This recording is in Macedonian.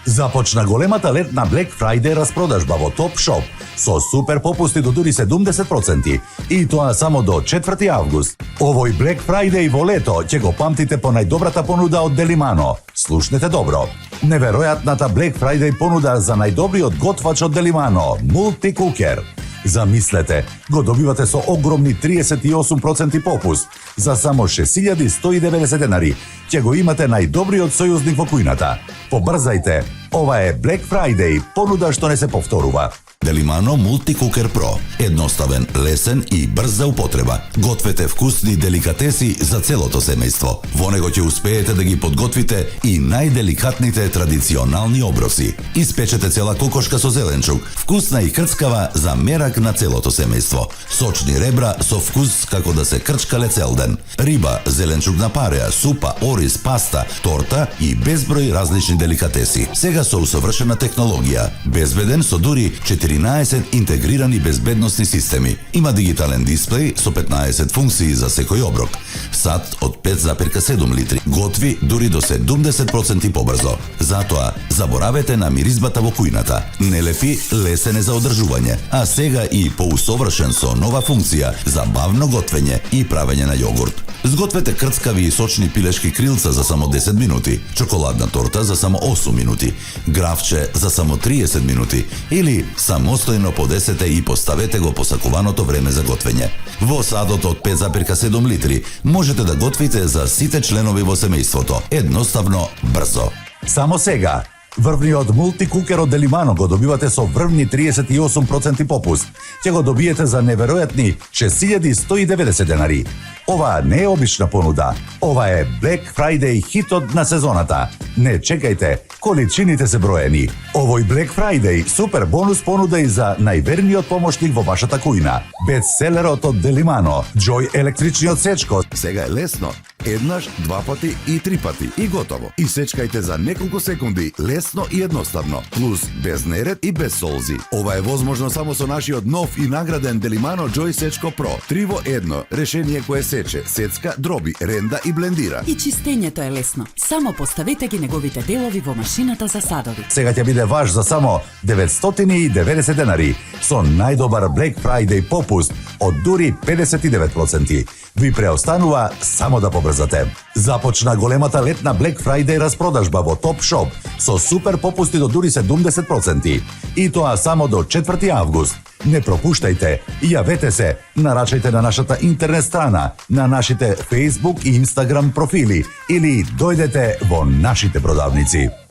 Започна големата летна Black Friday распродажба во Top Shop со супер попусти до дури 70% и тоа само до 4 август. Овој Black Friday во лето ќе го памтите по најдобрата понуда од Делимано. Слушнете добро. Неверојатната Black Friday понуда за најдобриот готвач од Делимано, Multi-Cooker. Замислете, го добивате со огромни 38% попуст за само 6190 денари. Ќе го имате најдобриот сојузник во кујната. Побрзајте, ова е Black Friday, понуда што не се повторува. Делимано Multi-Cooker Pro. Едноставен, лесен и брз за употреба. Гответе вкусни деликатеси за целото семејство. Во него ќе успеете да ги подготвите и најделикатните традиционални оброси. Испечете цела кокошка со зеленчук, вкусна и крцкава за мерак на целото семејство. Сочни ребра со вкус како да се крчкале цел ден. Риба, зеленчук на пареа, супа, ориз, паста, торта и безброј различни деликатеси. Сега со усовршена технологија, безбеден со дури 14 интегрирани безбедносни системи. Има дигитален дисплеј со 15 функции за секој оброк. Сат од 5,7 литри. Готви дури до 70% побрзо. Затоа, заборавете на миризбата во кујната. Нелепи, лесен е за одржување, а сега и поусовршен со нова функција за бавно готвење и правење на јогурт. Сгответе крцкави и сочни пилешки крилца за само 10 минути, чоколадна торта за само 8 минути, гравче за само 30 минути или самостојно подесете и поставете го посакуваното време за готвење. Во садот од 5,7 литри можете да готвите за сите членови во семејството, едноставно, брзо. Само сега, врвниот Multi-Cooker од Делимано го добивате со врвни 38% попуст. Ќе го добиете за неверојатни 6190 денари. Ова не е обична понуда. Ова е Black Friday хитот на сезоната. Не чекајте, количините се броени. Овој Black Friday супер бонус понуда и за најверниот помошник во вашата кујна. Бестселерот од Делимано, Joy електричниот сечко. Сега е лесно. Еднаш, два пати и три пати и готово. И сечкајте за неколку секунди, лесно и едноставно. Плюс без неред и без солзи. Ова е возможно само со нашиот нов и награден Делимано Joy Сечко Pro. 3 во 1, решение кое сече, сецка, дроби, ренда и блендира. И чистењето е лесно. Само поставете ги неговите делови во машината за садови. Сега ќе биде ваш за само 990 денари со најдобар Black Friday попуст од дури 59%. Ви преостанува само да побрзате. Започна големата летна Black Friday распродажба во Top Shop со супер попусти до дури 70%. И тоа само до 4 август. Не пропуштајте, јавете се, нарачајте на нашата интернет страна, на нашите Facebook и Instagram профили или дојдете во нашите продавници.